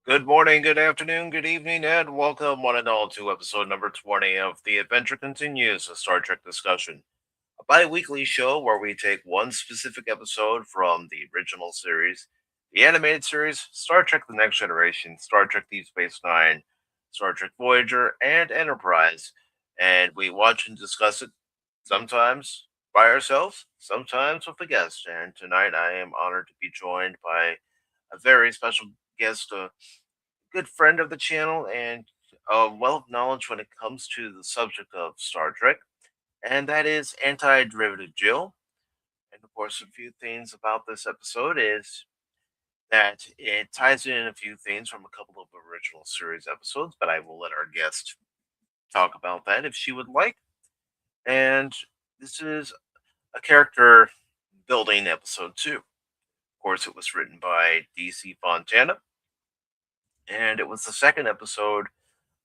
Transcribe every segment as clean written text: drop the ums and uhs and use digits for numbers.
Good morning, good afternoon, good evening, and welcome one and all to episode number 20 of The Adventure Continues, a Star Trek discussion. A bi-weekly show where we take one specific episode from the original series, the animated series, Star Trek The Next Generation, Star Trek Deep Space Nine, Star Trek Voyager, and Enterprise, and we watch and discuss it sometimes by ourselves, sometimes with a guest. And tonight I am honored to be joined by a very special guest, good friend of the channel and a wealth of knowledge when it comes to the subject of Star Trek, and that is anti derivative Jill. And of course, a few things about this episode is that it ties in a few things from a couple of original series episodes, but I will let our guest talk about that if she would like. And this is a character building episode 2. Of course, it was written by DC Fontana, and it was the second episode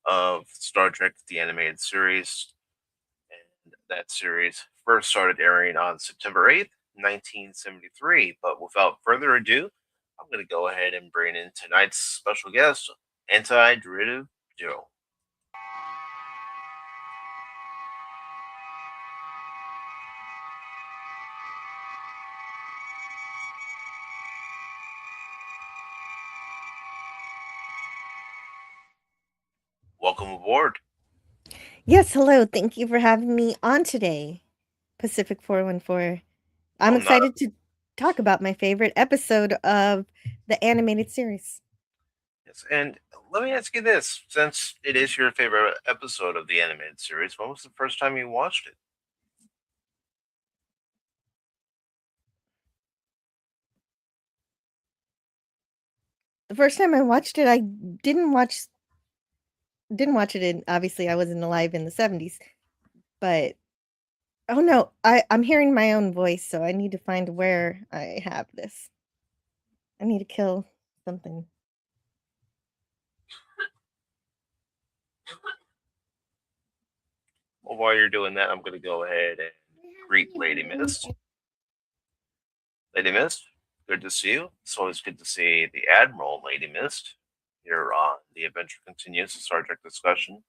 of Star Trek the Animated Series, and that series first started airing on September 8th, 1973. But without further ado, I'm going to go ahead and bring in tonight's special guest, Anti Derivative Joe. Welcome aboard. Yes, hello. Thank you for having me on today, Pacific 414. I'm Oh, not excited to talk about my favorite episode of the animated series. yes. And let me ask you this: since it is your favorite episode of the animated series, when was the first time you watched it? The first time I watched it, I didn't watch it in obviously I wasn't alive in the 70s, but oh no, I'm hearing my own voice, so I need to find where I have this. I need to kill something. Well, while you're doing that, I'm going to go ahead and greet Lady Mist. Lady Mist, good to see you. It's always good to see the Admiral, Lady Mist, here on The Adventure Continues, the Star Trek discussion.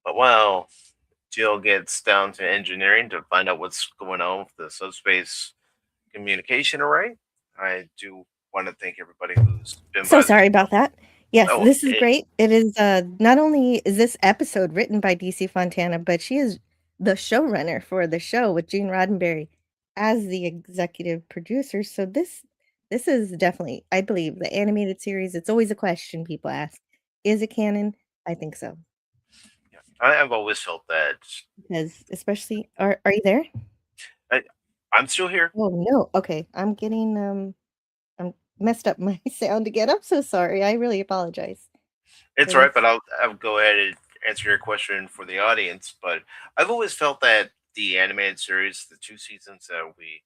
But while Jill gets down to engineering to find out what's going on with the subspace communication array, I do want to thank everybody who's been So by the sorry about channel. that. Yes, Oh, this is great. It is not only is this episode written by DC Fontana, but she is the showrunner for the show with Gene Roddenberry as the executive producer. So this is definitely, I believe, the animated series. It's always a question people ask. Is it canon? I think so. yeah, I've always felt that. Because especially are you there? I, I'm still here. Oh no. Okay. I'm messed up my sound again. I'm so sorry. I really apologize It's for all right, but this. I'll go ahead and answer your question for the audience. But I've always felt that the animated series, the 2 seasons that we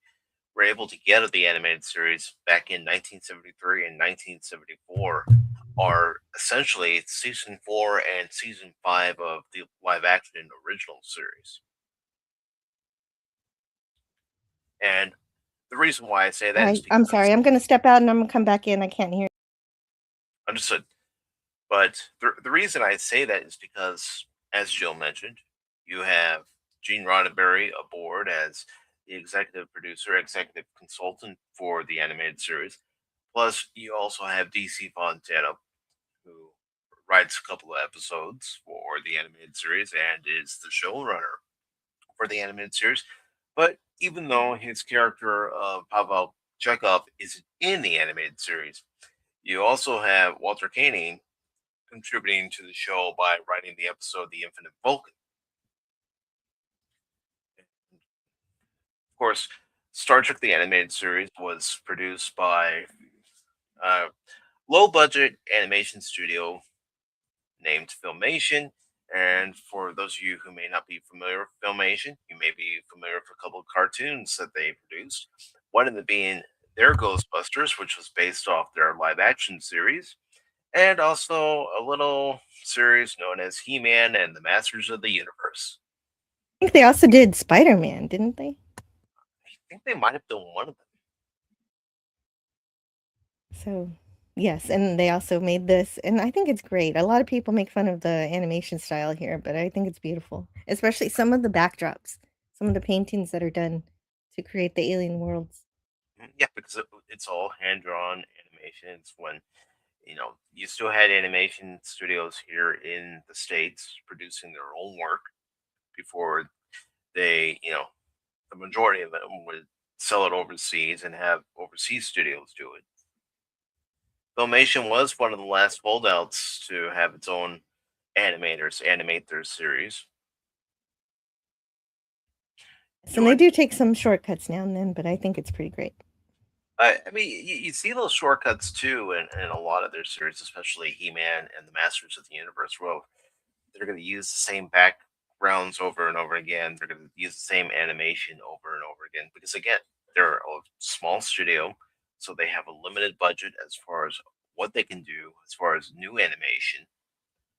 were able to get of the animated series back in 1973 and 1974, are essentially season 4 and season 5 of the live action original series. And the reason why I say that is I'm because sorry. I'm gonna step out and I'm gonna come back in. I can't hear. understood. But the reason I say that is because, as Jill mentioned, you have Gene Roddenberry aboard as the executive producer, executive consultant for the animated series. Plus, you also have DC Fontana, who writes a couple of episodes for the animated series and is the showrunner for the animated series. But even though his character of Pavel Chekhov isn't in the animated series, you also have Walter Koenig contributing to the show by writing the episode The Infinite Vulcan. Of course, Star Trek the Animated Series was produced by a low budget animation studio named Filmation. And for those of you who may not be familiar with Filmation, you may be familiar with a couple of cartoons that they produced. One of them being their Ghostbusters, which was based off their live action series, and also a little series known as He Man and the Masters of the Universe. I think they also did Spider-Man, didn't they? I think they might have done one of them. So, yes, and they also made this, and I think it's great. A lot of people make fun of the animation style here, but I think it's beautiful, especially some of the backdrops, some of the paintings that are done to create the alien worlds. Yeah, because it's all hand drawn animations. When you still had animation studios here in the states producing their own work before they, the majority of them would sell it overseas and have overseas studios do it. Filmation was one of the last holdouts to have its own animators animate their series. So they Doing, do take some shortcuts now and then, but I think it's pretty great. I mean, you see those shortcuts too in a lot of their series, especially He-Man and the Masters of the Universe. Well, they're going to use the same backgrounds over and over again. They're going to use the same animation over and over again because, again, they're a small studio, so they have a limited budget as far as what they can do as far as new animation.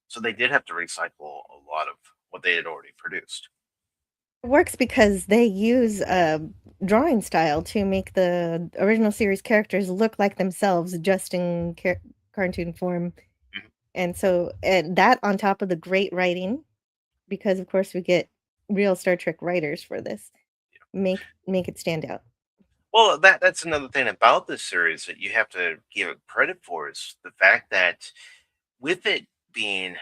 So they did have to recycle a lot of what they had already produced. It works because they use a drawing style to make the original series characters look like themselves just in cartoon form. Mhm. And that on top of the great writing, because of course we get real Star Trek writers for this, make it stand out. Well, that's another thing about this series that you have to give it credit for is the fact that with it being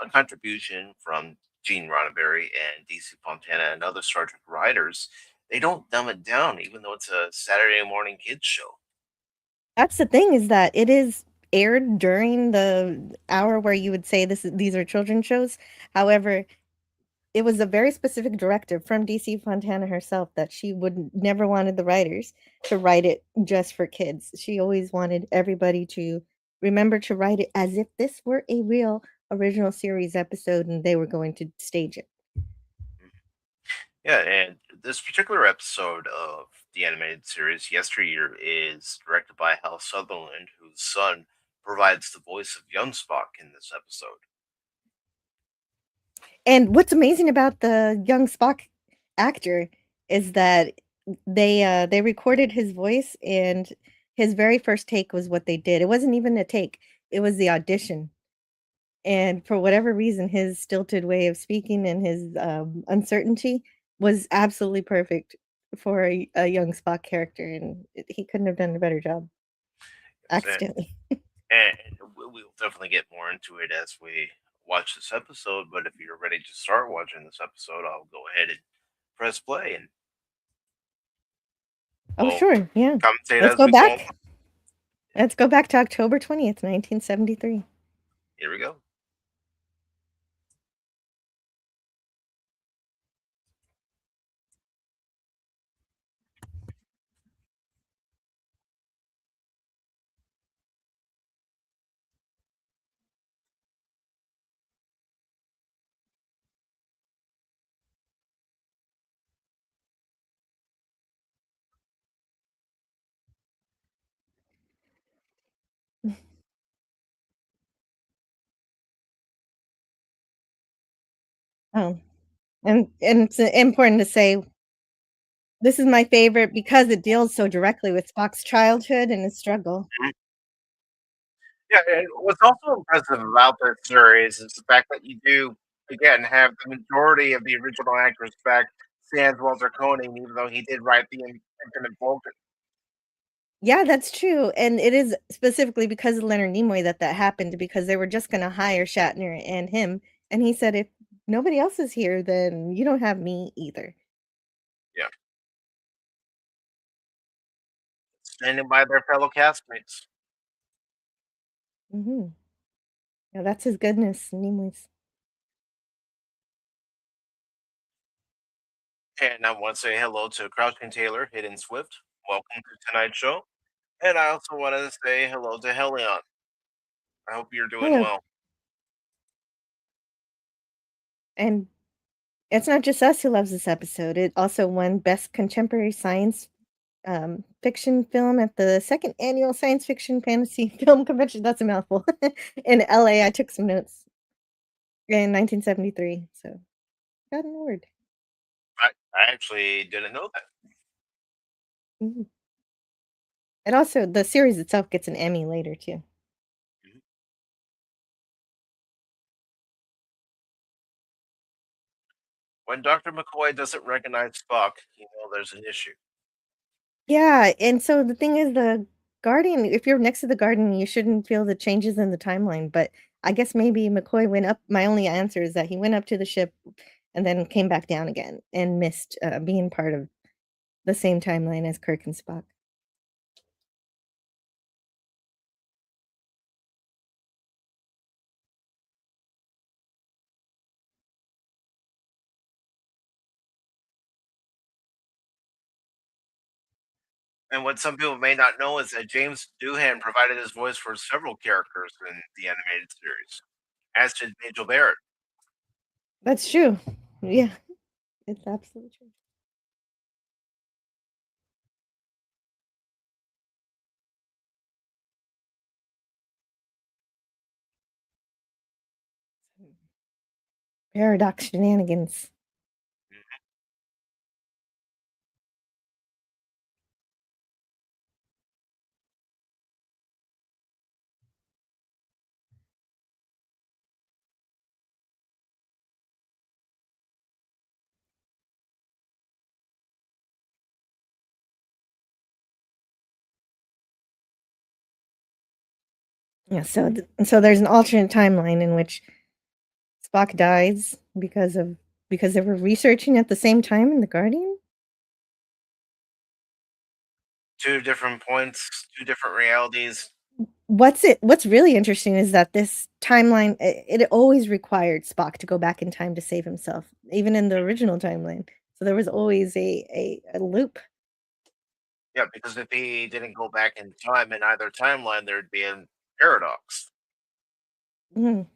a contribution from Gene Roddenberry and DC Fontana and other Star Trek writers, they don't dumb it down, even though it's a Saturday morning kids show. That's the thing is that it is aired during the hour where you would say these are children's shows. However, it was a very specific directive from DC Fontana herself that she would never wanted the writers to write it just for kids. She always wanted everybody to remember to write it as if this were a real original series episode and they were going to stage it. Yeah, and this particular episode of the animated series, Yesteryear, is directed by Hal Sutherland, whose son provides the voice of young Spock in this episode. And what's amazing about the young Spock actor is that they recorded his voice, and his very first take was what they did. It wasn't even a take, it was the audition. And for whatever reason, his stilted way of speaking and his, uncertainty was absolutely perfect for a young Spock character, and he couldn't have done a better job Yes, accidentally. and we'll definitely get more into it as we watch this episode. But if you're ready to start watching this episode, I'll go ahead and press play and Oh, we'll sure, yeah. commentate Let's as go we go along. back. Let's go back to October 20th, 1973. Here we go. Oh, and it's important to say this is my favorite because it deals so directly with Spock's childhood and his struggle. Mhm. Yeah, and what's also impressive about this series is the fact that you do, again, have the majority of the original actors back, sans Walter Koenig, even though he did write the Infinite Vulcan. Yeah, that's true, and it is specifically because of Leonard Nimoy that that happened because they were just gonna hire Shatner and him, and he said, "If nobody else is here, then you don't have me either." Yeah, standing by their fellow castmates. Mhm. Yeah, that's his goodness, Nimoy's. And I want to say hello to Crouching Taylor, Hidden Swift. Welcome to tonight's show. And I also want to say hello to Helion. I hope you're doing Hello, well. and it's not just us who loves this episode, it also won Best Contemporary Science, Fiction Film at the 2nd Annual Science Fiction Fantasy Film Convention, that's a mouthful, in LA. I took some notes, in 1973, so got an award. I actually didn't know that. Mhm. And also, the series itself gets an Emmy later too. Mhm. When Dr. McCoy doesn't recognize Spock, you know there's an issue. Yeah, and so the thing is the Guardian if you're next to the Guardian, you shouldn't feel the changes in the timeline, but I guess maybe McCoy went up my only answer is that he went up to the ship and then came back down again and missed, being part of the same timeline as Kirk and Spock. And what some people may not know is that James Doohan provided his voice for several characters in the animated series, as did Majel Barrett. That's true. Yeah, it's absolutely true. Paradox shenanigans. Yeah, so there's an alternate timeline in which Spock dies because they were researching at the same time in The Guardian? Two different points, two different realities. What's really interesting is that this timeline, it always required Spock to go back in time to save himself, even in the original timeline. So there was always a loop. Yeah, because if he didn't go back in time in either timeline, there'd be a paradox. Mhm.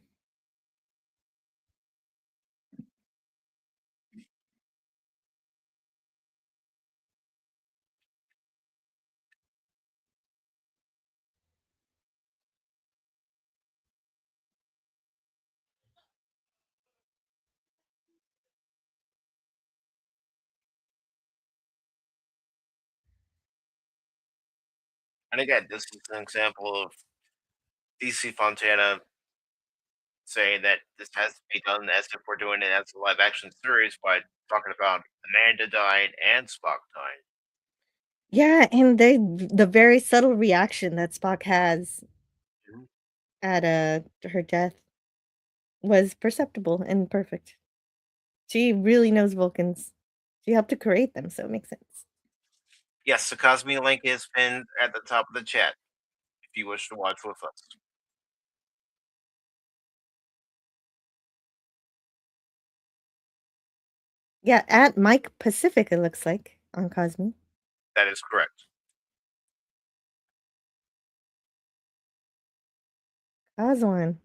And again, this is an example of DC Fontana saying that this has to be done as if we're doing it as a live action series by talking about Amanda died and Spock died. Yeah, and the very subtle reaction that Spock has Mhm. at, her death was perceptible and perfect. She really knows Vulcans. She helped to create them, so it makes sense. Yes, the Cosme link is pinned at the top of the chat if you wish to watch with us. Yeah, at Mike Pacific, it looks like, on Cosme. That is correct. Oswan.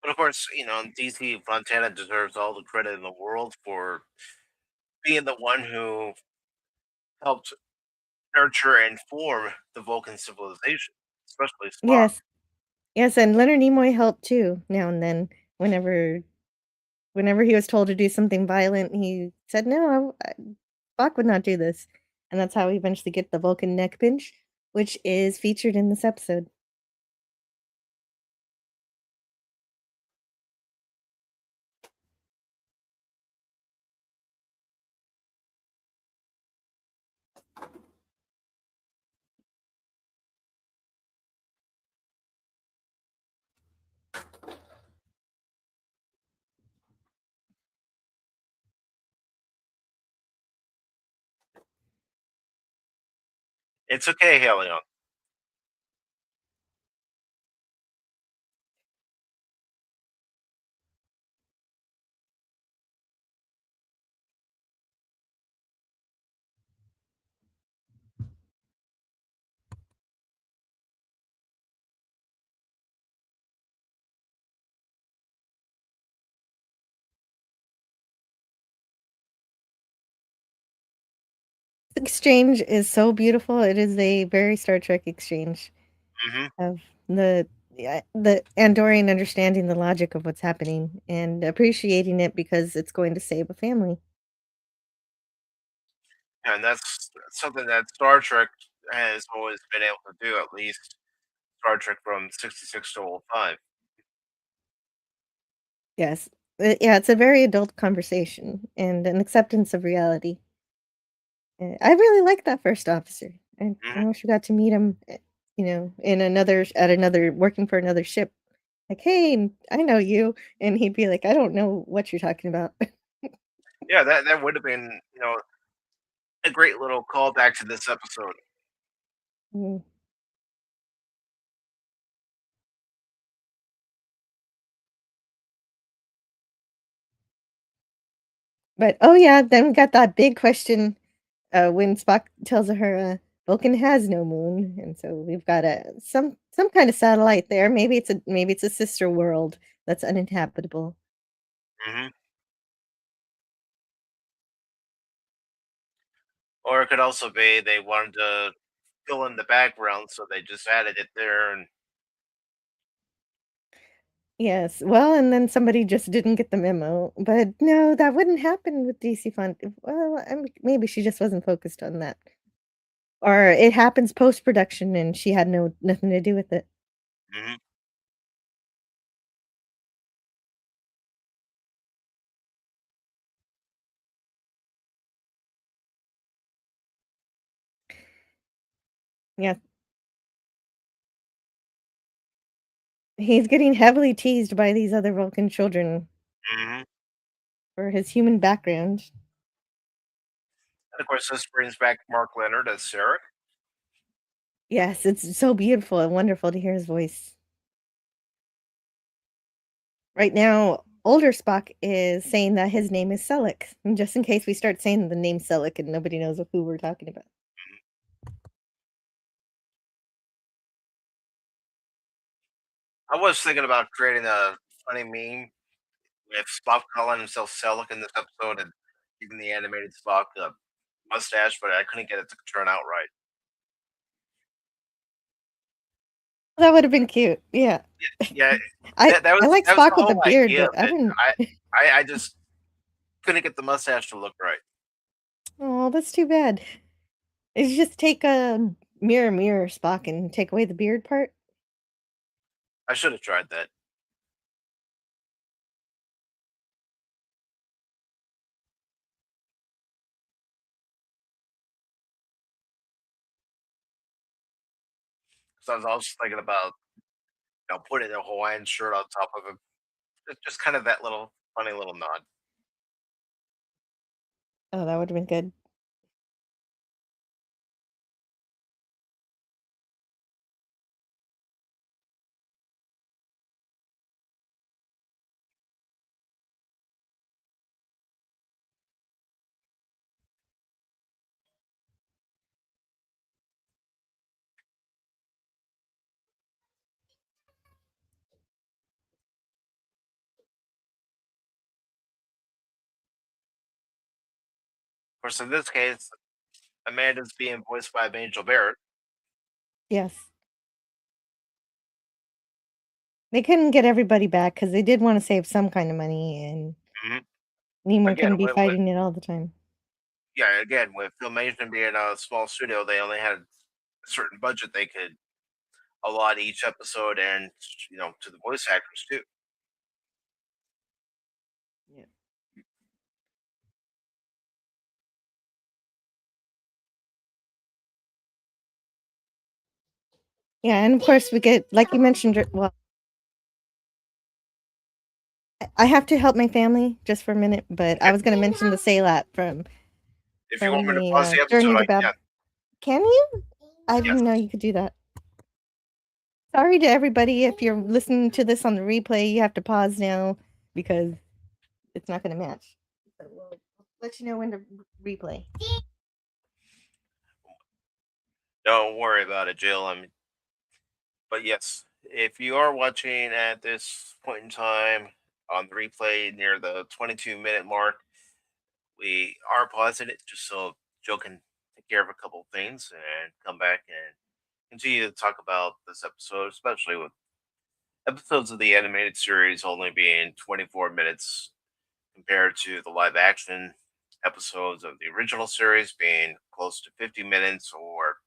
But of course, you know, DC Fontana deserves all the credit in the world for being the one who helped nurture and form the Vulcan civilization, especially Spock. Yes. Yes, and Leonard Nimoy helped too, now and then. Whenever whenever he was told to do something violent, he said, "No, Spock would not do this." And that's how we eventually get the Vulcan neck pinch, which is featured in this episode. It's okay, Helion. exchange is so beautiful. It is a very Star Trek exchange Hmm. of the Andorian understanding the logic of what's happening and appreciating it because it's going to save a family. And that's something that Star Trek has always been able to do, at least Star Trek from 66 to oh 05. Yes. Yeah, it's a very adult conversation and an acceptance of reality. I really like that first officer. I Hmm. wish we got to meet him, in another at another working for another ship. Like, "Hey, I know you," and he'd be like, "I don't know what you're talking about." Yeah, that would have been, a great little callback to this episode. Mm. But, oh, yeah, then we got that big question, when Spock tells her, "Vulcan has no moon," and so we've got some kind of satellite there. Maybe it's a sister world that's uninhabitable. Hmm. Or it could also be they wanted to fill in the background, so they just added it there. And Yes, well, and then somebody just didn't get the memo, but no, that wouldn't happen with DC Font well, maybe she just wasn't focused on that. Or it happens post-production and she had nothing to do with it. mhm. Yeah, he's getting heavily teased by these other Vulcan children Mhm. for his human background. And of course, this brings back Mark Leonard as Sarek. Yes, it's so beautiful and wonderful to hear his voice. Right now, older Spock is saying that his name is Selleck, and just in case we start saying the name Selleck and nobody knows who we're talking about. I was thinking about creating a funny meme with Spock calling himself Selleck in this episode and giving the animated Spock a mustache, but I couldn't get it to turn out right. That would have been cute, yeah. Yeah, I that I like that was the Spock with a whole beard, idea but of I it. didn't I just couldn't get the mustache to look right. Oh, that's too bad. Is just take a mirror, mirror Spock and take away the beard part? I should have tried that. 'Cause I was also thinking about putting a Hawaiian shirt on top of him. Just kind of that little funny little nod. Oh, that would've been good. Of course, in this case, Amanda's being voiced by Angel Barrett. Yes. They couldn't get everybody back because they did wanna save some kind of money, and Mhm. Nimoy Again, couldn't be with fighting it all the time. yeah, again, with Filmation being a small studio, they only had a certain budget they could allot each episode and, to the voice actors too. Yeah. Yeah, and of course, we get like you mentioned well, I have to help my family just for a minute, but I Okay. was gonna mention the Saylat If you want from me to the, pause the episode, Journey to I Bab can. Can you? I Yes. didn't know you could do that. Sorry to everybody if you're listening to this on the replay, you have to pause now because it's not gonna match. So we'll let you know when to replay. Don't worry about it, Jill. But yes, if you are watching at this point in time on the replay near the 22-minute mark, we are pausing it just so Jill can take care of a couple things and come back and continue to talk about this episode, especially with episodes of the animated series only being 24 minutes compared to the live action episodes of the original series being close to 50 minutes, or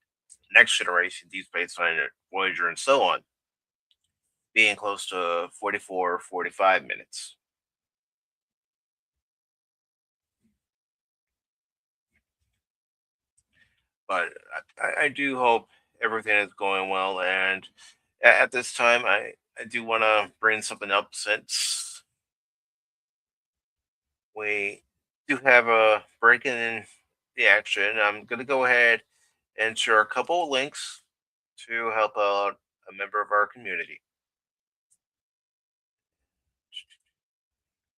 Next Generation, Deep Space Nine, Voyager, and so on being close to 44 or 45 minutes. But I do hope everything is going well. And at this time, I do want to bring something up since we do have a break in the action. I'm going to go ahead and share a couple of links to help out a member of our community.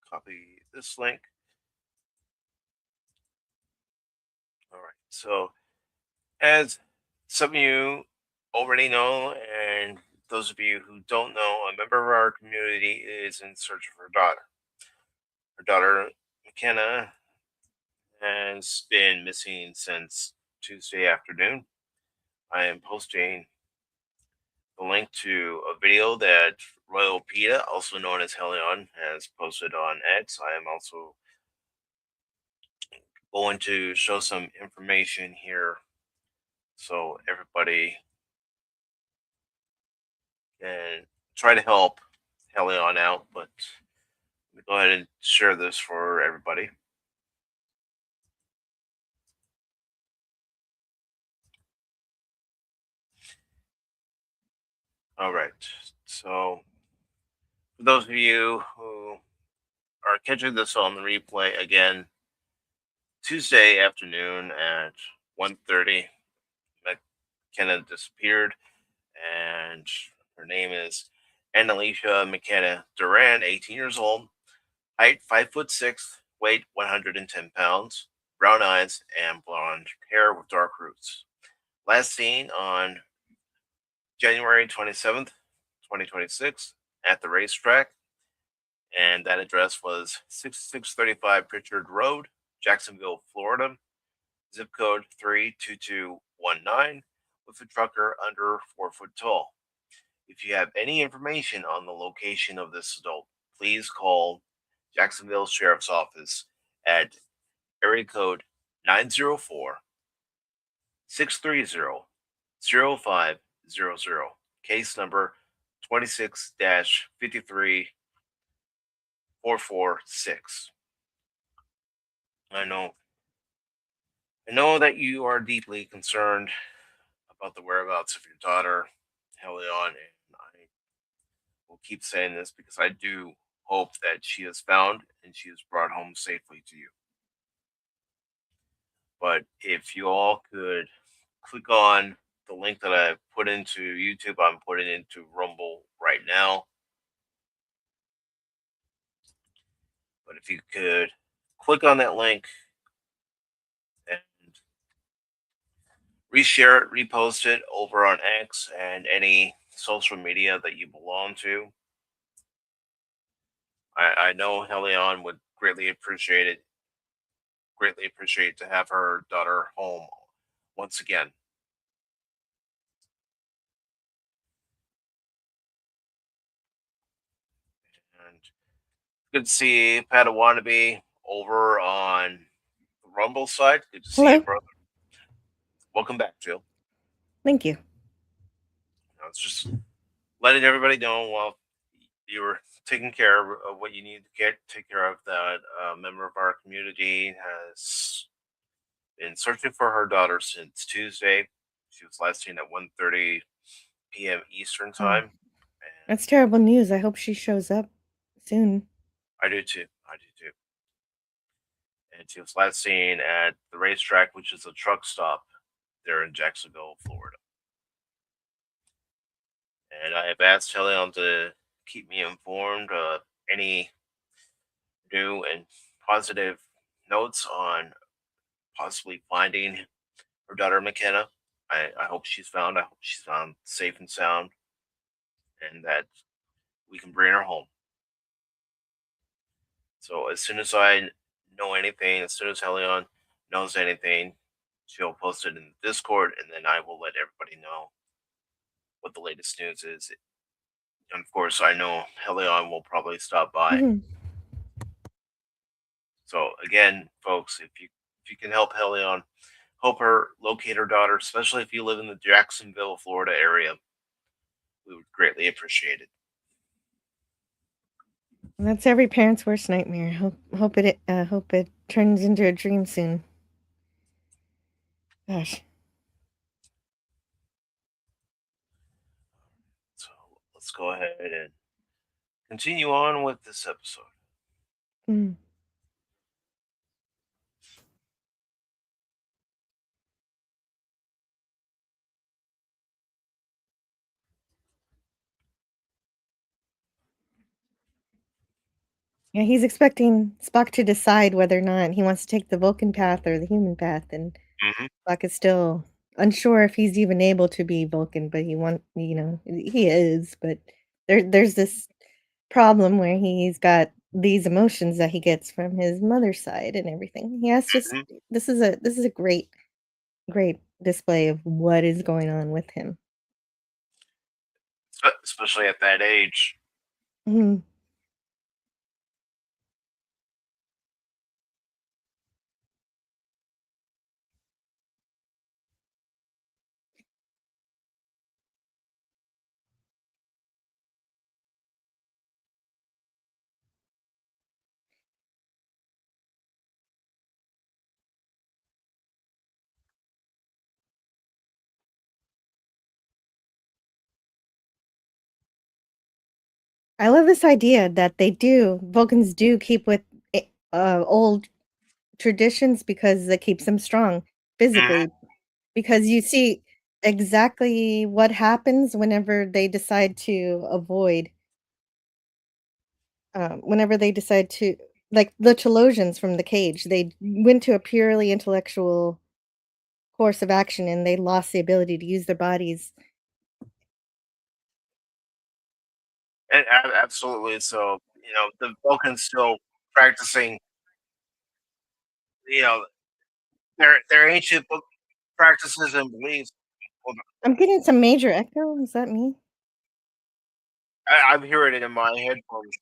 Copy this link. All right. So, as some of you already know, and those of you who don't know, a member of our community is in search of her daughter. Her daughter, McKenna, has been missing since Tuesday afternoon. I am posting the link to a video that Royal PETA, also known as Helion, has posted on X. I am also going to show some information here so everybody can try to help Helion out. But let me go ahead and share this for everybody. All right. So, for those of you who are catching this on the replay again, Tuesday afternoon at 1:30, McKenna disappeared, and her name is Annalicia McKenna Duran, 18 years old, height 5'6", weight 110 pounds, brown eyes, and blonde hair with dark roots. Last seen on January 27th, 2026, at the racetrack, and that address was 6635 Pritchard Road, Jacksonville, Florida, zip code 32219, with a trucker under 4 foot tall. If you have any information on the location of this adult, please call Jacksonville Sheriff's Office at area code 904 630 0500, case number 26 53 446. I know I know that you are deeply concerned about the whereabouts of your daughter, Helion, and I will keep saying this because I do hope that she is found and she is brought home safely to you. But if you all could click on the link that I put into YouTube, I'm putting into Rumble right now. But if you could click on that link and reshare it, repost it over on X and any social media that you belong to. I know Helion would greatly appreciate to have her daughter home once again. And good to see Padawannabe over on the Rumble side. Good to see you, Hello. brother. Welcome back, Jill. Thank you. I was just letting everybody know while you were taking care of what you need to take care of, that a member of our community has been searching for her daughter since Tuesday. She was last seen at 1:30 p.m. Eastern Oh, time, and that's terrible news. I hope she shows up soon. I do too. I do too. And she was last seen at the racetrack, which is a truck stop there in Jacksonville, Florida. And I have asked Helion to keep me informed of any new and positive notes on possibly finding her daughter McKenna. I hope she's found. I hope she's found safe and sound, and that we can bring her home. So as soon as I know anything, as soon as Helion knows anything, She'll post it in the Discord, and then I will let everybody know what the latest news is. And of course, I know Helion will probably stop by. Mhm. So again, folks, if you can help Helion, help her locate her daughter, especially if you live in the Jacksonville, Florida area. We would greatly appreciate it. That's every parent's worst nightmare. Hope it turns into a dream soon. Gosh. So let's go ahead and continue on with this episode. Mm. Yeah, he's expecting Spock to decide whether or not he wants to take the Vulcan path or the human path, and Hmm. Spock is still unsure if he's even able to be Vulcan, but he is, but there's this problem where he's got these emotions that he gets from his mother's side and everything. He has just Hmm. this is a great display of what is going on with him. Especially at that age. Mhm. I love this idea that Vulcans do keep with old traditions because it keeps them strong Hmm. physically, because you see exactly what happens whenever they decide to like the Telosians from the cage, they went to a purely intellectual course of action and they lost the ability to use their bodies. And absolutely. So the Vulcans still practicing. You know their ancient book practices and beliefs. Hold I'm getting some major echo, is that me? I'm hearing it in my headphones.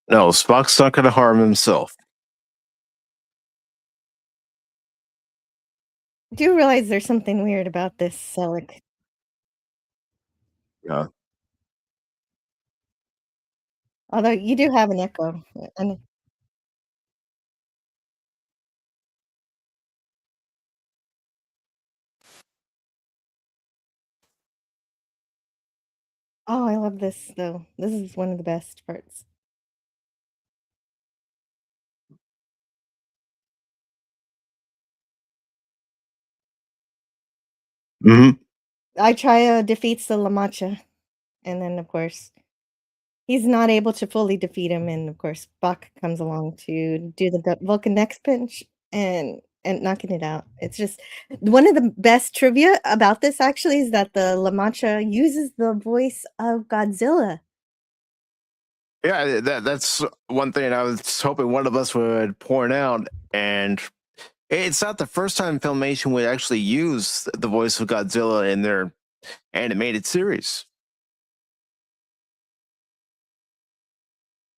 No, Spock's not going to harm himself. I do realize there's something weird about this Selleck. Yeah. Although you do have an echo, and oh, I love this though. This is one of the best parts. Hmm. Aichaya defeats the Lamacha, and then, of course, he's not able to fully defeat him, and, of course, Buck comes along to do the Vulcan next pinch and knocking it out. It's just one of the best trivia about this actually is that the Lamacha uses the voice of Godzilla. Yeah, that's one thing I was hoping one of us would point out. And it's not the first time Filmation would actually use the voice of Godzilla in their animated series.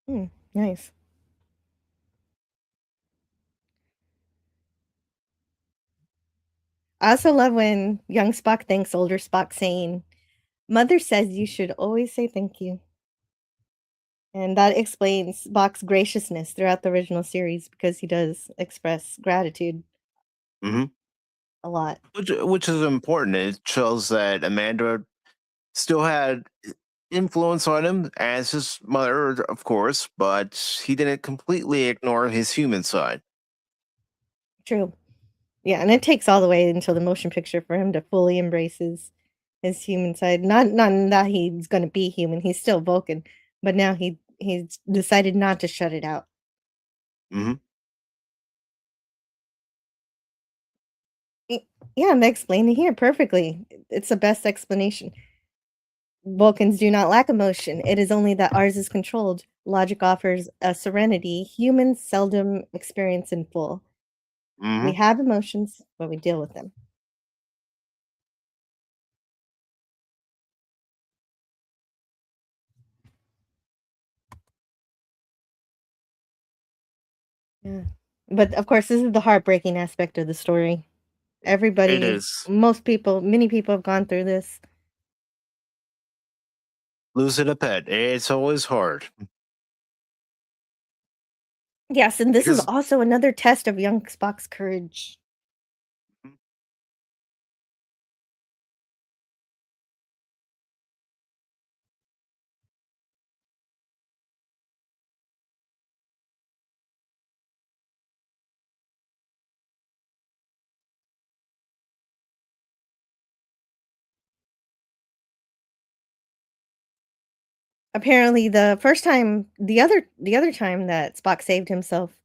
Hmm, nice. I also love when young Spock thanks older Spock saying, "Mother says you should always say thank you." And that explains Spock's graciousness throughout the original series because he does express gratitude. Hmm. a lot. which is important. It shows that Amanda still had influence on him as his mother, of course, but he didn't completely ignore his human side. True. Yeah, and it takes all the way until the motion picture for him to fully embrace his human side. Not that he's gonna be human, he's still Vulcan, but now he's decided not to shut it out. Hmm. Y Yeah, and they explain it here perfectly. It's the best explanation. Vulcans do not lack emotion, it is only that ours is controlled. Logic offers a serenity humans seldom experience in full. We Hmm. have emotions, but we deal with them. Yeah. But, of course, this is the heartbreaking aspect of the story. It Everybody is most people many people have gone through this. losing a pet. It's always hard Yes, and this is because also another test of young Spock's courage. Apparently, the other time that Spock saved himself,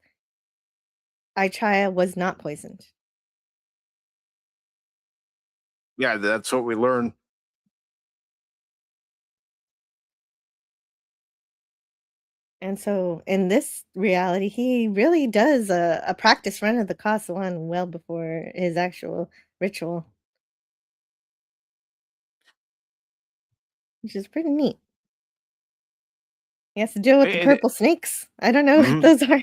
Aichaya was not poisoned. yeah, that's what we learn. And so, in this reality, he really does a practice run of the Cos one well before his actual ritual, which is pretty neat. He has to deal with the purple snakes. I don't know what Mhm. those are.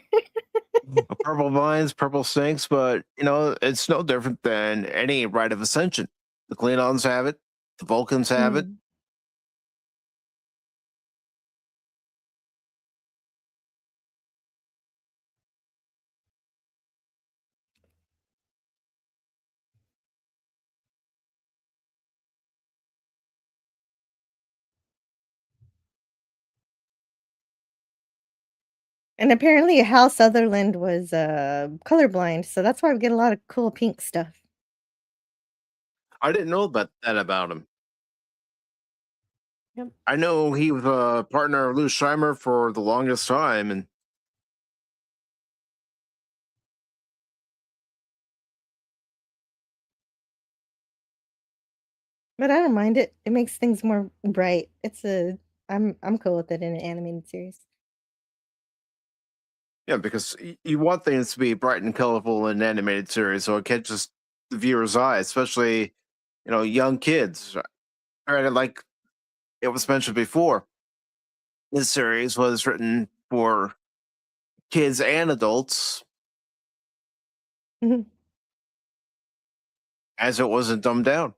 Purple vines, purple snakes, but it's no different than any rite of ascension. The Klingons have it, the Vulcans have it. Mm. And apparently Hal Sutherland was, colorblind, so that's why we get a lot of cool pink stuff. I didn't know about that about him. Yep. I know he was a partner of Lou Scheimer for the longest time, and But I don't mind it. It makes things more bright. I'm cool with it in an animated series. yeah, because you want things to be bright and colorful in an animated series, so it catches the viewer's eye, especially young kids. Right, like it was mentioned before, this series was written for kids and adults, Mhm. as it wasn't dumbed down.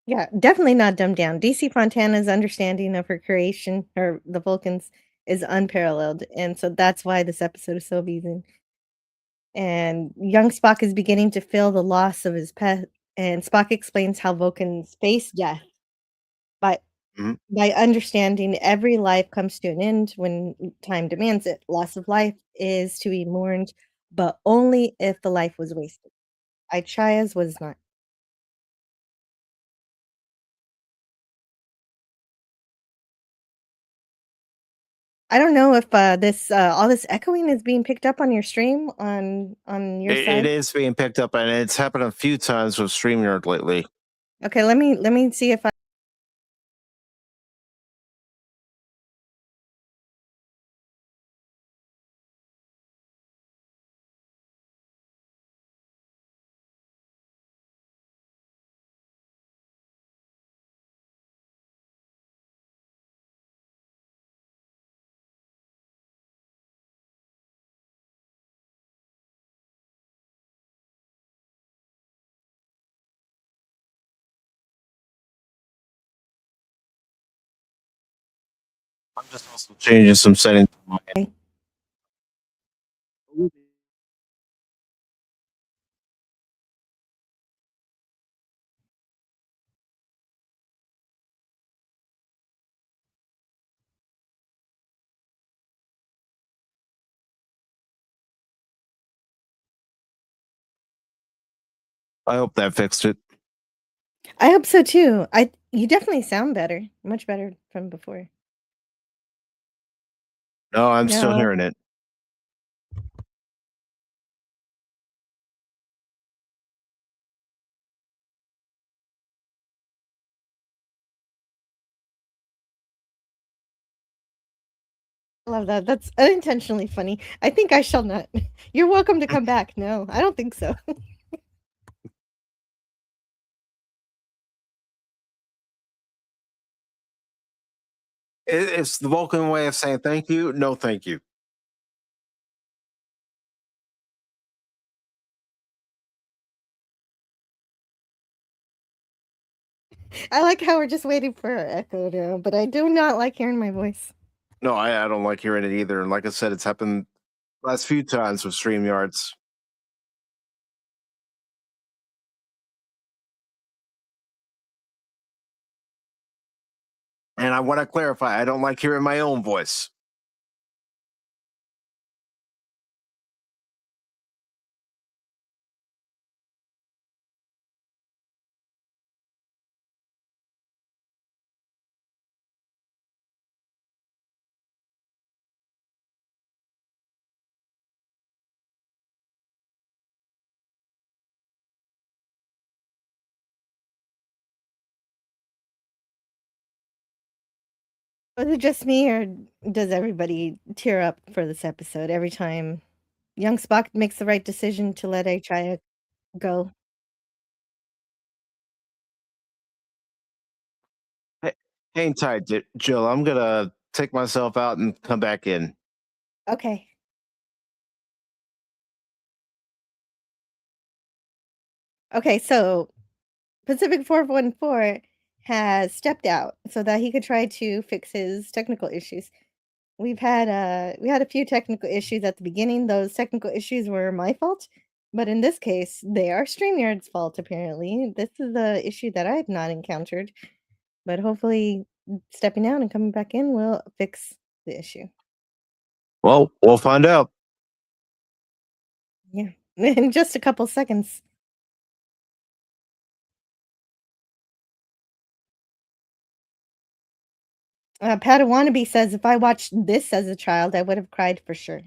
Yeah, definitely not dumbed down. DC Fontana's understanding of her creation, or the Vulcans, is unparalleled, and so that's why this episode is so amazing. And young Spock is beginning to feel the loss of his pet, and Spock explains how Vulcans face death by Mhm. by understanding every life comes to an end when time demands it. Loss of life is to be mourned, but only if the life was wasted. Aichaya's was not. I don't know if, all this echoing is being picked up on your stream on your It side. is being picked up, and it's happened a few times with StreamYard lately. Okay, let me see if I I'm just also changing some settings on my end. I hope that fixed it. I hope so too. You definitely sound better, much better from before. No, I'm still No, hearing it. I love that. That's unintentionally funny. I think I shall not. You're welcome to come back. No, I don't think so. It's the Vulcan way of saying thank you. No, thank you. I like how we're just waiting for our echo now, but I do not like hearing my voice. No, I don't like hearing it either. And like I said, it's happened last few times with StreamYards. And I want to clarify, I don't like hearing my own voice. Was it just me, or does everybody tear up for this episode every time young Spock makes the right decision to let HIA go? Hey, hang tight, Jill. I'm going to take myself out and come back in. Okay. Okay, so Pacific 414 has stepped out so that he could try to fix his technical issues. We had a few technical issues at the beginning. Those technical issues were my fault, but in this case, they are StreamYard's fault apparently. This is a issue that I have not encountered, but hopefully stepping out and coming back in will fix the issue. Well, we'll find out. Yeah. In just a couple seconds. Padawannabe says, "If I watched this as a child, I would have cried for sure."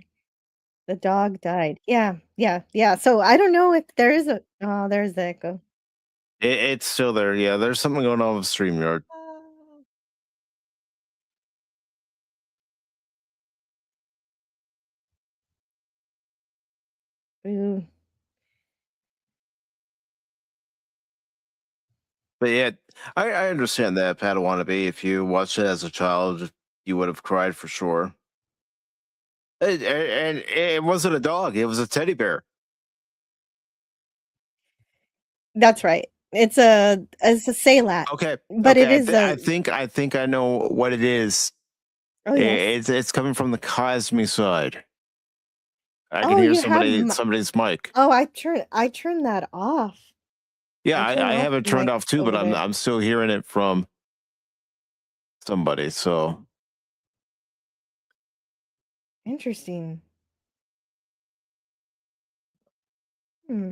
The dog died. Yeah, yeah, yeah. So I don't know if there is a oh, there's the echo. It's still there. Yeah, there's something going on with StreamYard. Ooh. But yeah, I understand that, Padawannabe. If you watched it as a child, you would have cried for sure. And it wasn't a dog; it was a teddy bear. That's right. It's a Saylat, Okay, but it okay. is a I think I know what it is. oh, yes. It's coming from the Cosme side. I can Oh, hear you have somebody's mic. oh, I turned that off. Yeah, I turned I off have it the turned mic off too, but over there. I'm still hearing it from somebody. So Interesting. Hmm.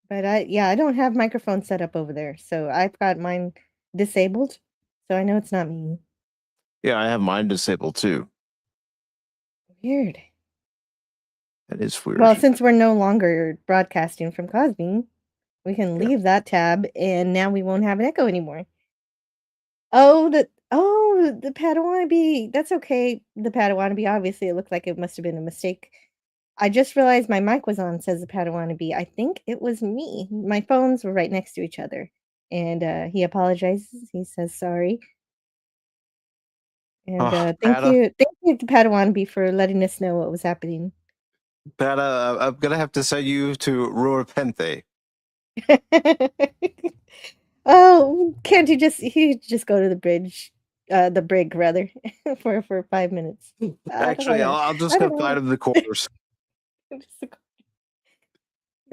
But I don't have microphone set up over there, so I've got mine disabled, so I know it's not me. yeah, I have mine disabled too. Weird. That is Well, weird. since we're no longer broadcasting from Cosme, we can Yeah. leave that tab, and now we won't have an echo anymore. The Padawannabe. That's okay. The Padawannabe, obviously, it looked like it must have been a mistake. I just realized my mic was on, says the Padawannabe. I think it was me. My phones were right next to each other, and, he apologizes. He says sorry, and, Oh, Pata, thank you to Padawannabe for letting us know what was happening. I'm gonna have to send you to Ruapente. Oh, can't you just go to the brig rather, for 5 minutes? I don't Actually, wanna I'll just I go don't out wanna of the quarters.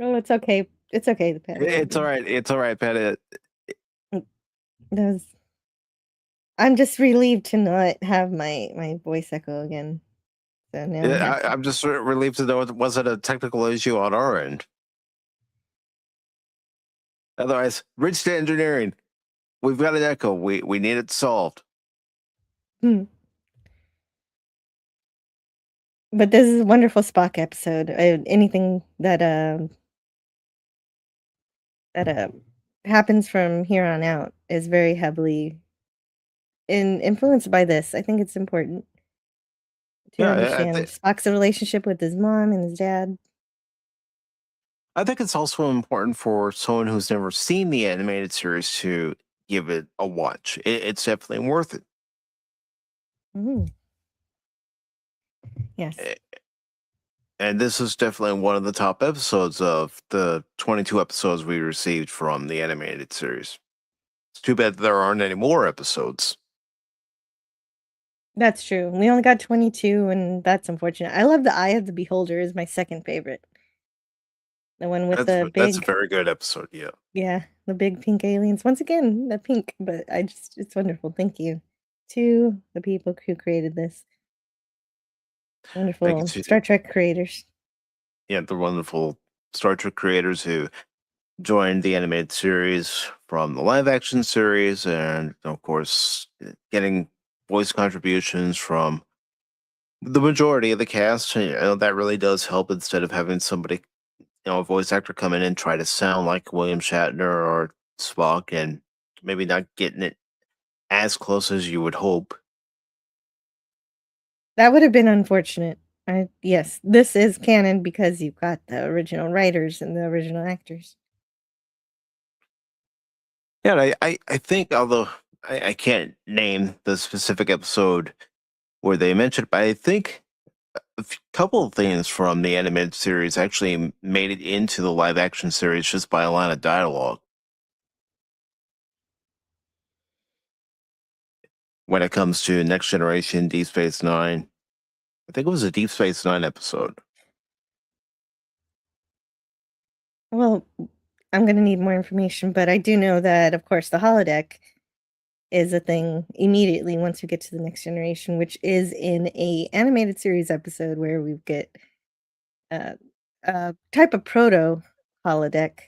Oh, it's okay. It's okay, the It's all Padawan. right. It's all right, Pata. Mm, those I'm just relieved to not have my voice echo again. So now I have I'm just relieved to know it wasn't a technical issue on our end. Otherwise, bridge to engineering. We've got an echo. We need it solved. Hmm. But this is a wonderful Spock episode. Anything that happens from here on out is very heavily influenced by this. I think it's important to Yeah, understand Spock's relationship with his mom and his dad. I think it's also important for someone who's never seen the animated series to give it a watch. It's definitely worth it. Mhm. Yes. And this is definitely one of the top episodes of the 22 episodes we received from the animated series. It's too bad there aren't any more episodes. That's true. We only got 22, and that's unfortunate. I love the Eye of the Beholder is my second favorite. The one with the That's a big very good episode, yeah. yeah, the big pink aliens. Once again, the pink, but it's wonderful. Thank you to the people who created this. Thank you Wonderful to Star Trek creators. the wonderful Star Trek creators who joined the animated series from the live action series, and of course, getting voice contributions from the majority of the cast. That really does help instead of having somebody, a voice actor come in and try to sound like William Shatner or Spock and maybe not getting it as close as you would hope. That would have been unfortunate. Yes, this is canon because you've got the original writers and the original actors. Yeah, and I think, although I can't name the specific episode where they mentioned it, but I think couple of things from the animated series actually made it into the live action series just by a line of dialogue. When it comes to Next Generation, Deep Space Nine, I think it was a Deep Space Nine episode. Well, I'm gonna need more information, but I do know that, of course, the holodeck is a thing immediately once we get to the Next Generation, which is in a animated series episode where we get uh, a type of proto holodeck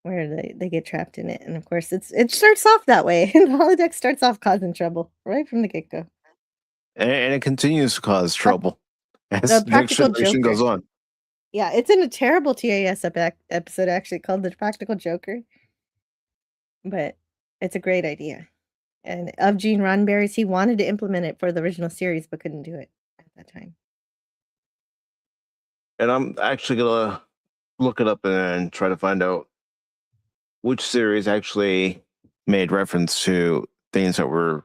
where they get trapped in it, and of course, it starts off that way. The holodeck starts off causing trouble right from the get go. And it continues to cause trouble The as Next Practical Generation Joker. goes on. Yeah, it's in a terrible TAS episode actually called The Practical Joker, but it's a great idea. And of Gene Roddenberry's, he wanted to implement it for the original series, but couldn't do it at that time. And I'm actually going to look it up and try to find out which series actually made reference to things that were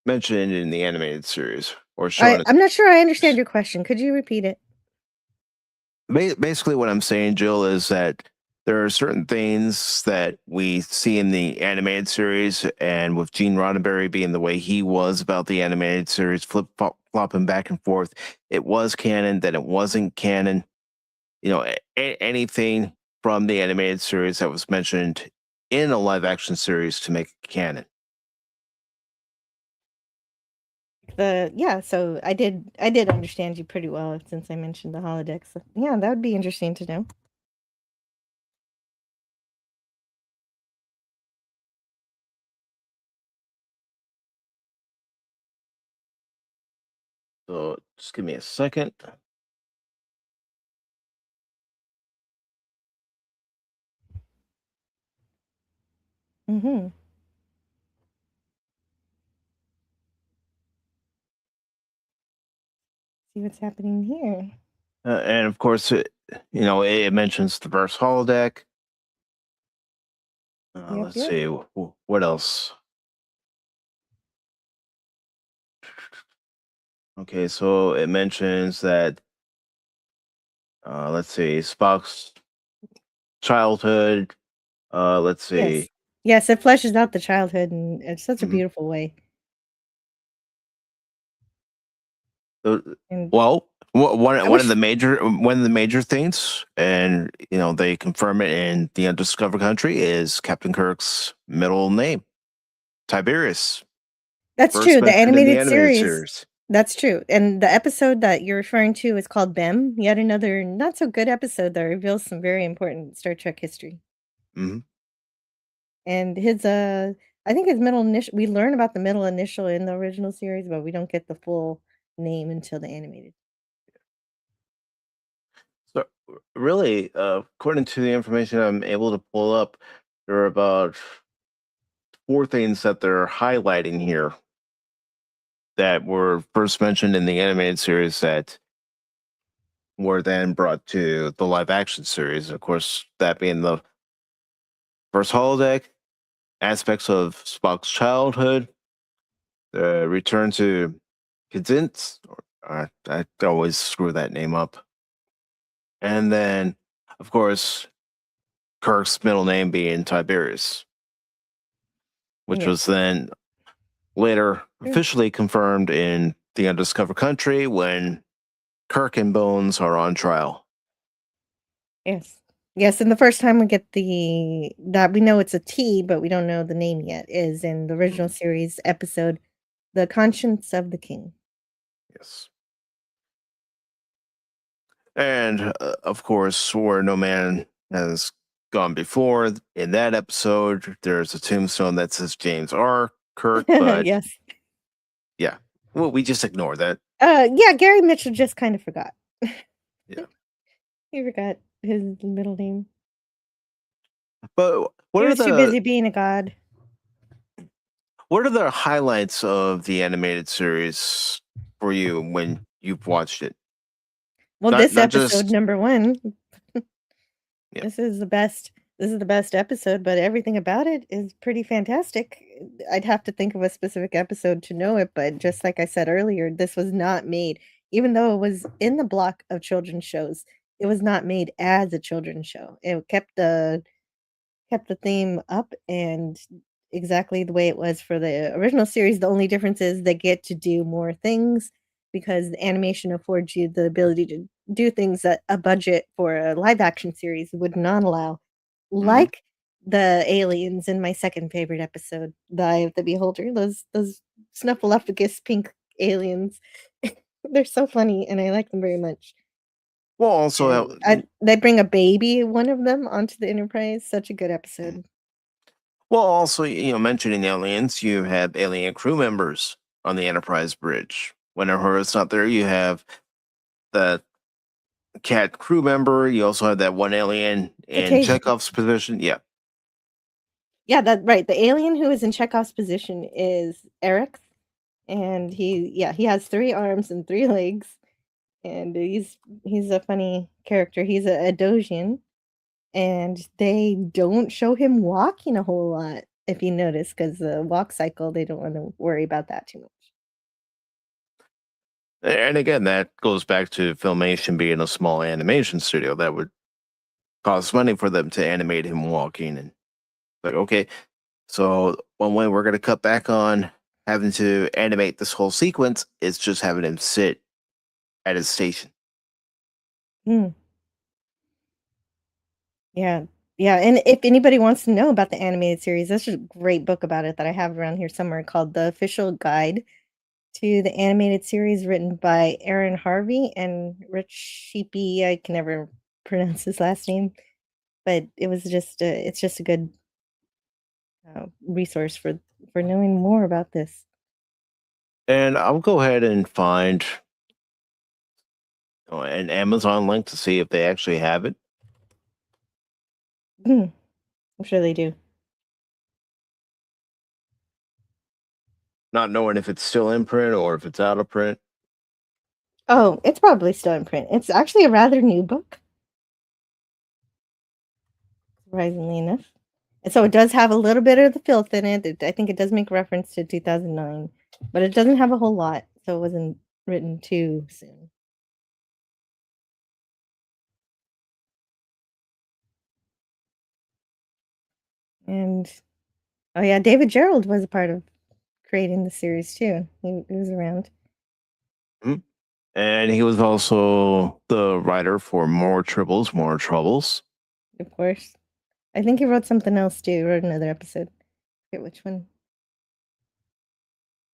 mentioned in the animated series or shown. I'm not sure I understand your question. Could you repeat it? Basically, what I'm saying, Jill, is that there are certain things that we see in the animated series, and with Gene Roddenberry being the way he was about the animated series, flopping back and forth, it was canon, then it wasn't canon. Anything from the animated series that was mentioned in a live action series to make it canon. So I did understand you pretty well since I mentioned the holodeck. So yeah, that would be interesting to know. So just give me a second. Mm-hmm. See what's happening here. And of course, it mentions the verse holodeck. Yep, Let's yep. see, what else? Okay, so it mentions that, let's see, Spock's childhood. Let's Yes. see. Yes, it fleshes out the childhood in such a Mhm. beautiful way. Uh, And Well, I one of wish the major things, and they confirm it in the Undiscovered Country, is Captain Kirk's middle name, Tiberius, that's first true. The mentioned in the animated animated series. series. That's true. And the episode that you're referring to is called Bem. Yet another not so good episode that reveals some very important Star Trek history. Hmm And his I think his middle initial, we learn about the middle initial in the original series, but we don't get the full name until the animated. So, really, according to the information I'm able to pull up, there are about 4 things that they're highlighting here that were first mentioned in the animated series that were then brought to the live action series. Of course, that being the first holodeck, aspects of Spock's childhood, the return to Kazint, I always screw that name up, and then, of course, Kirk's middle name being Tiberius, which Yeah. was then later Mm. officially confirmed in The Undiscovered Country when Kirk and Bones are on trial. Yes. Yes, and the first time we get that we know it's a T, but we don't know the name yet, is in the original series episode, The Conscience of the King. Yes. And of course, where no man has gone before, in that episode, there's a tombstone that says James R. Kirk, but Yes. yeah, well, we just ignore that. Yeah, Gary Mitchell just kind of forgot. Yeah. He forgot his middle name. But He was too busy being a god. what are the highlights of the animated series for you when you've watched it? Well, Not this not episode just number 1, Yeah. this is the best episode, but everything about it is pretty fantastic. I'd have to think of a specific episode to know it, but just like I said earlier, this was not made, even though it was in the block of children's shows, it was not made as a children's show. It kept the theme up and exactly the way it was for the original series. The only difference is they get to do more things because the animation affords you the ability to do things that a budget for a live action series would not allow. Like the aliens in my second favorite episode, The Eye of the Beholder, those snuffleupagus pink aliens. They're so funny and I like them very much. well, also And they bring a baby, one of them, onto the Enterprise. Such a good episode. mentioning aliens, you have alien crew members on the Enterprise bridge. Whenever it's not there, you have the cat crew member. You also have that one alien in Occasionally. Chekhov's position. Yeah. Yeah, that right. The alien who is in Chekhov's position is Eric, and he has 3 arms and 3 legs, and he's a funny character. He's a Dosian, and they don't show him walking a whole lot, if you notice, because the walk cycle, they don't wanna worry about that too much. And again, that goes back to Filmation being a small animation studio that would cost money for them to animate him walking. And like, okay, so one way we're going to cut back on having to animate this whole sequence is just having him sit at his station. Mm. Yeah. Yeah, and if anybody wants to know about the animated series, there's a great book about it that I have around here somewhere called The Official Guide to the Animated Series, written by Aaron Harvey and Rich Sheepy. I can never pronounce his last name, but it's just a good resource for knowing more about this. And I'll go ahead and find an Amazon link to see if they actually have it. I'm sure they do. Not knowing if it's still in print or if it's out of print. Oh, it's probably still in print. It's actually a rather new book, surprisingly enough. And so it does have a little bit of the filth in it. I think it does make reference to 2009, but it doesn't have a whole lot, so it wasn't written too soon. And oh yeah, David Gerald was a part of creating the series too. He was around. And he was also the writer for More Tribbles, More Troubles. Of course. I think he wrote something else too. He wrote another episode. I forget which one.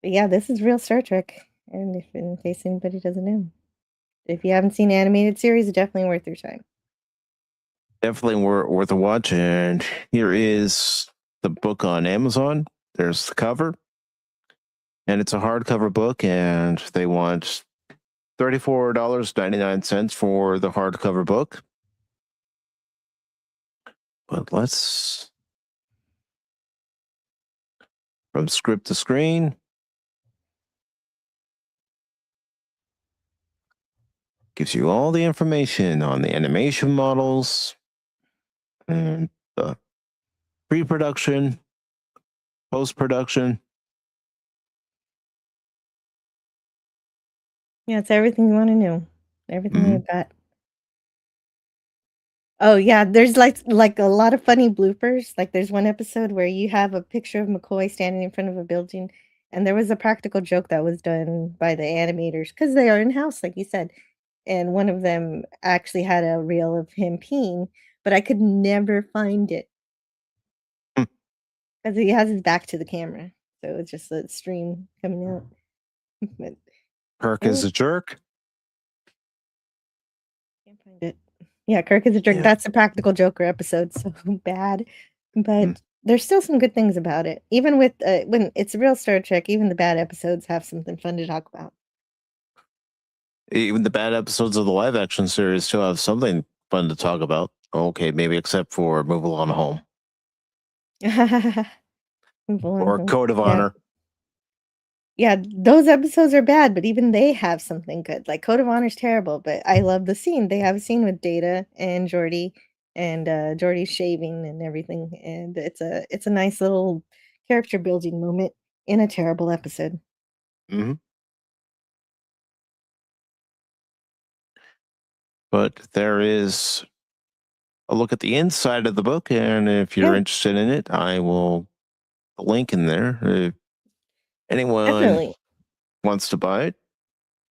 But yeah, this is real Star Trek. And if in case anybody doesn't know. If you haven't seen the animated series, it's definitely worth your time. Definitely worth a watch. And here is the book on Amazon. There's the cover, and it's a hardcover book, and they want $34.99 for the hardcover book. But let's, from script to screen, gives you all the information on the animation models and the pre-production, post-production. Yeah, it's everything you want to know. Everything Mhm. you've got. Oh yeah, there's like a lot of funny bloopers. Like there's one episode where you have a picture of McCoy standing in front of a building, and there was a practical joke that was done by the animators because they are in house, like you said. And one of them actually had a reel of him peeing, but I could never find it Hmm. because he has his back to the camera, so it's just a stream coming out. But Kirk it is was a jerk. can't find it. Yeah, Kirk is a jerk. Yeah. That's a Practical Joker episode, so bad. But there's still some good things about it. Even with when it's real Star Trek, even the bad episodes have something fun to talk about. Even the bad episodes of the live action series still have something fun to talk about. Okay, maybe except for Move Along Home or Code of Yeah. Honor. Yeah, those episodes are bad, but even they have something good. Like Code of Honor's terrible, but I love the scene. They have a scene with Data and Geordi, and Geordi's shaving and everything, and it's a nice little character building moment in a terrible episode. Mm-hmm. But there is a look at the inside of the book, and if you're Yeah, interested in it, I will link in there. If anyone definitely. wants to buy it,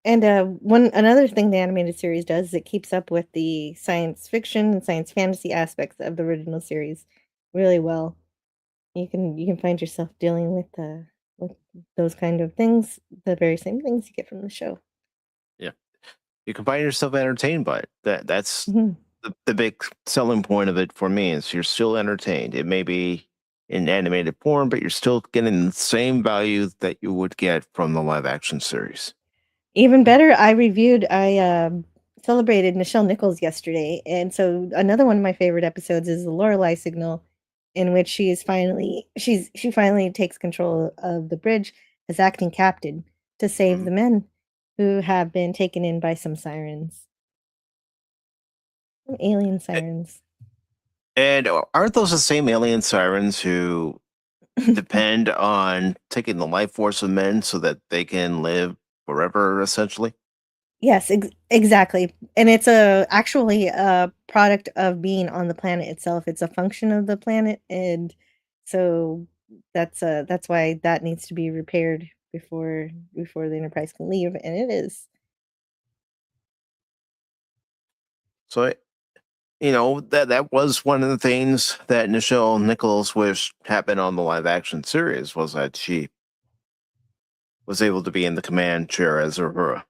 And one another thing the animated series does is it keeps up with the science fiction and science fantasy aspects of the original series really well. You can find yourself dealing with those kind of things, the very same things you get from the show. yeah, you can find yourself entertained by it. That's Mhm. the big selling point of it for me is you're still entertained. It may be in animated form, but you're still getting the same value that you would get from the live action series. Even better, I celebrated Nichelle Nichols yesterday, and so another one of my favorite episodes is the Lorelei Signal, in which she finally takes control of the bridge as acting captain to save the men who have been taken in by some sirens. Some alien sirens. And aren't those the same alien sirens who depend on taking the life force of men so that they can live forever, essentially? Yes, exactly, and it's actually a product of being on the planet itself. It's a function of the planet, and so that's why that needs to be repaired before the Enterprise can leave, and it is. So, that was one of the things that Nichelle Nichols wished happened on the live action series was that she was able to be in the command chair as Uhura.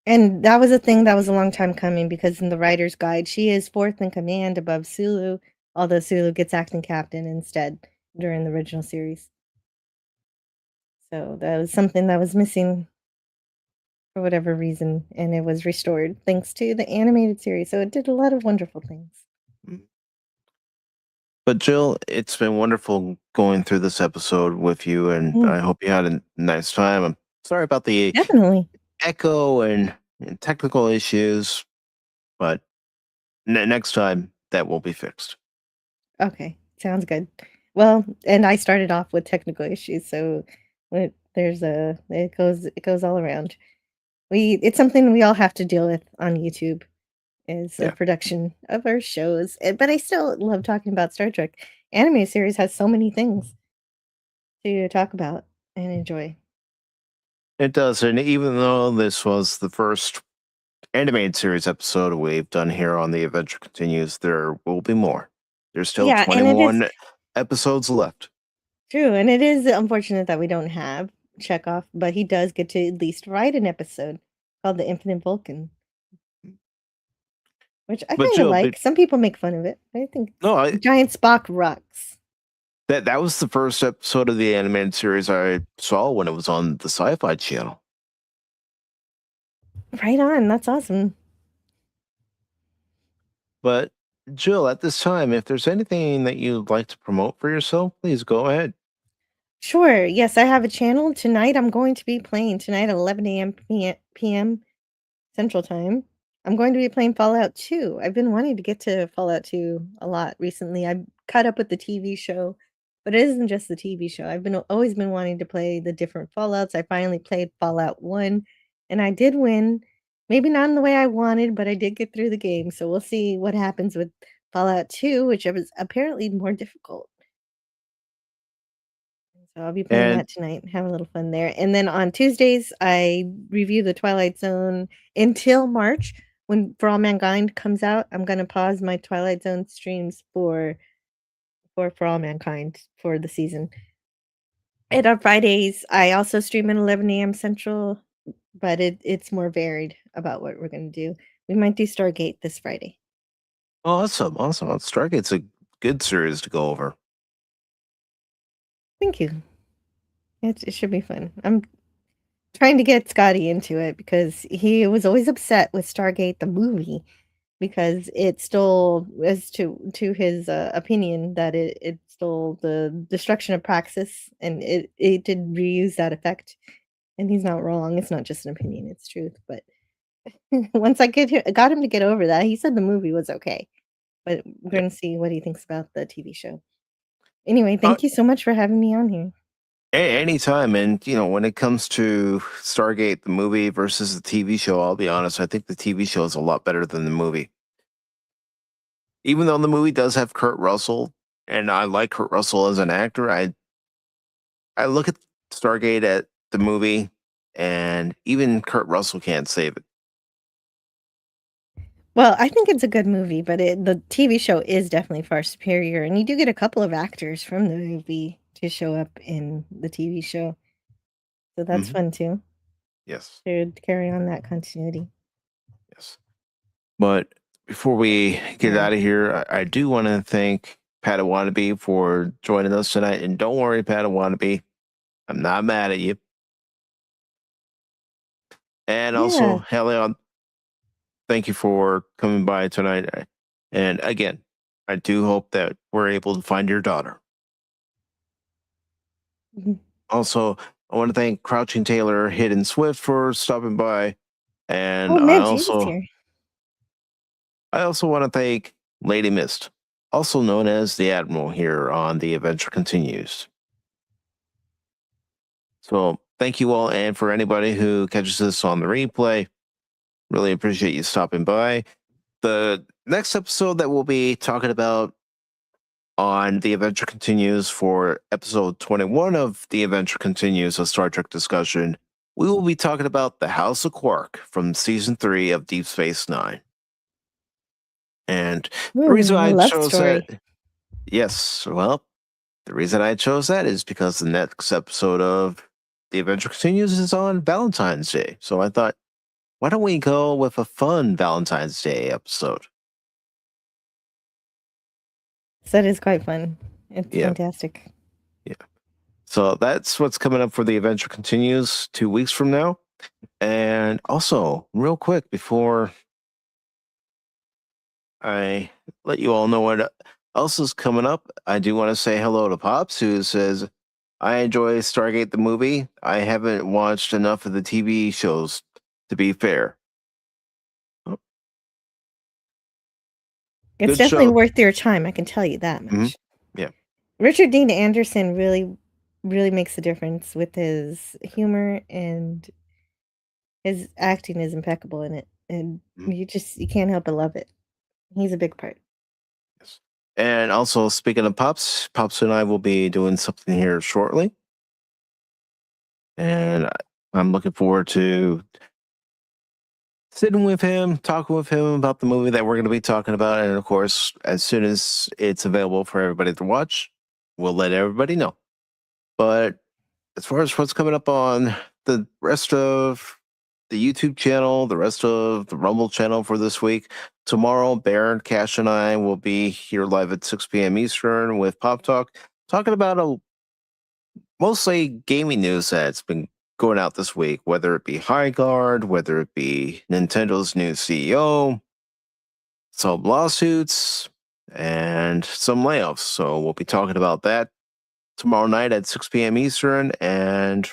And that was a thing that was a long time coming because in the writer's guide, she is 4th in command above Sulu, although Sulu gets acting captain instead during the original series. So that was something that was missing for whatever reason, and it was restored thanks to the animated series. So it did a lot of wonderful things. But Jill, it's been wonderful going through this episode with you, and I hope you had a nice time. I'm sorry about the Definitely. echo and technical issues, but next time that will be fixed. Okay, sounds good. Well, and I started off with technical issues, so it goes all around. It's something we all have to deal with on YouTube is the Yeah. production of our shows. But I still love talking about Star Trek. Anime series has so many things to talk about and enjoy. It does. And even though this was the first animated series episode we've done here on The Adventure Continues, there will be more. There's still Yeah, and it is 21 episodes left. true, and it is unfortunate that we don't have Chekhov, but he does get to at least write an episode called The Infinite Vulcan, which I But kind of Jill, like. Some people make fun of it. I think no, Giant Spock rocks. That was the first episode of the animated series I saw when it was on the Sci-Fi Channel. Right on. That's awesome. But Jill, at this time, if there's anything that you'd like to promote for yourself, please go ahead. Sure. Yes, I have a channel. Tonight I'm going to be playing tonight at 11 a.m. PM Central Time. I'm going to be playing Fallout 2. I've been wanting to get to Fallout 2 a lot recently. I've caught up with the TV show, but it isn't just the TV show. I've been always been wanting to play the different Fallouts. I finally played Fallout 1 and I did win. Maybe not in the way I wanted, but I did get through the game. So we'll see what happens with Fallout 2, which is apparently more difficult. So I'll be playing And that tonight and have a little fun there. And then on Tuesdays, I review the Twilight Zone until March when For All Mankind comes out. I'm gonna pause my Twilight Zone streams for All Mankind for the season. And on Fridays, I also stream at 11 a.m. Central, but it's more varied about what we're gonna do. We might do Stargate this Friday. awesome. Stargate's a good series to go over. Thank you. It should be fun. I'm trying to get Scotty into it because he was always upset with Stargate the movie because it stole, as to his opinion, that it stole the destruction of Praxis and it did reuse that effect. And he's not wrong. It's not just an opinion; it's truth. But once got him to get over that, he said the movie was okay. But we're Yeah. going to see what he thinks about the TV show. Anyway, Uh, thank you so much for having me on here. Anytime. And, when it comes to Stargate, the movie versus the TV show, I'll be honest, I think the TV show is a lot better than the movie. Even though the movie does have Kurt Russell, and I like Kurt Russell as an actor, I look at Stargate at the movie, and even Kurt Russell can't save it. Well, I think it's a good movie, but the TV show is definitely far superior, and you do get a couple of actors from the movie to show up in the TV show, so that's Mhm. fun too, Yes, to carry on that continuity. yes. But before we get Yeah. out of here, I do want to thank Padawannabe for joining us tonight. And don't worry, Padawannabe, I'm not mad at you. And also, Yeah. Helion, thank you for coming by tonight. And again, I do hope that we're able to find your daughter. Mhm. Also, I want to thank Crouching Taylor, Hidden Swift for stopping by. Oh, And Midge, he was here. I also want to thank Lady Mist, also known as the Admiral here on The Adventure Continues. So thank you all, and for anybody who catches this on the replay, really appreciate you stopping by. The next episode that we'll be talking about on The Adventure Continues for episode 21 of The Adventure Continues, a Star Trek discussion, we will be talking about the House of Quark from season 3 of Deep Space Nine. And the reason I I love chose story. that, yes, well, the reason I chose that is because the next episode of The Adventure Continues is on Valentine's Day. So I thought, why don't we go with a fun Valentine's Day episode? So that is quite fun. It's Yeah. fantastic. Yeah. So that's what's coming up for The Adventure Continues 2 weeks from now. And also, real quick, before I let you all know what else is coming up, I do want to say hello to Pops, who says, I enjoy Stargate the movie. I haven't watched enough of the TV shows, to be fair. Oh, It's good definitely show. worth your time, I can tell you that Mhm. much. Yeah. Richard Dean Anderson really makes a difference with his humor, and his acting is impeccable in it, and Mhm. you can't help but love it. He's a big part. Yes. And also, speaking of Pops and I will be doing something here shortly. And I'm looking forward to sitting with him, talking with him about the movie that we're going to be talking about. And of course, as soon as it's available for everybody to watch, we'll let everybody know. But as far as what's coming up on the rest of the YouTube channel, the rest of the Rumble channel for this week, tomorrow, Baron, Cash, and I will be here live at 6 p.m. Eastern with Pop Talk. talking about a mostly gaming news that's been going out this week, whether it be High Guard, whether it be Nintendo's new CEO, some lawsuits, and some layoffs. So we'll be talking about that tomorrow night at 6 p.m. Eastern, and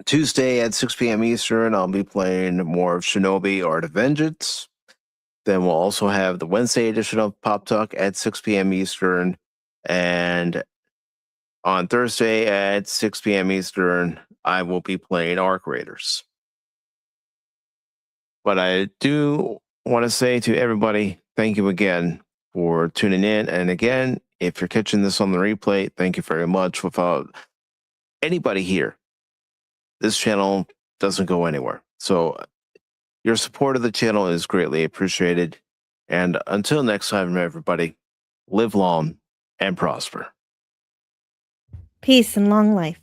Tuesday at 6 p.m. Eastern, I'll be playing more of Shinobi Art of Vengeance. Then we'll also have the Wednesday edition of Pop Talk at 6 p.m. Eastern. And on Thursday at 6 p.m. Eastern, I will be playing Arc Raiders. But I do want to say to everybody, thank you again for tuning in. And again, if you're catching this on the replay, thank you very much. Without anybody here, this channel doesn't go anywhere. So your support of the channel is greatly appreciated. And until next time, everybody, live long and prosper. Peace and long life.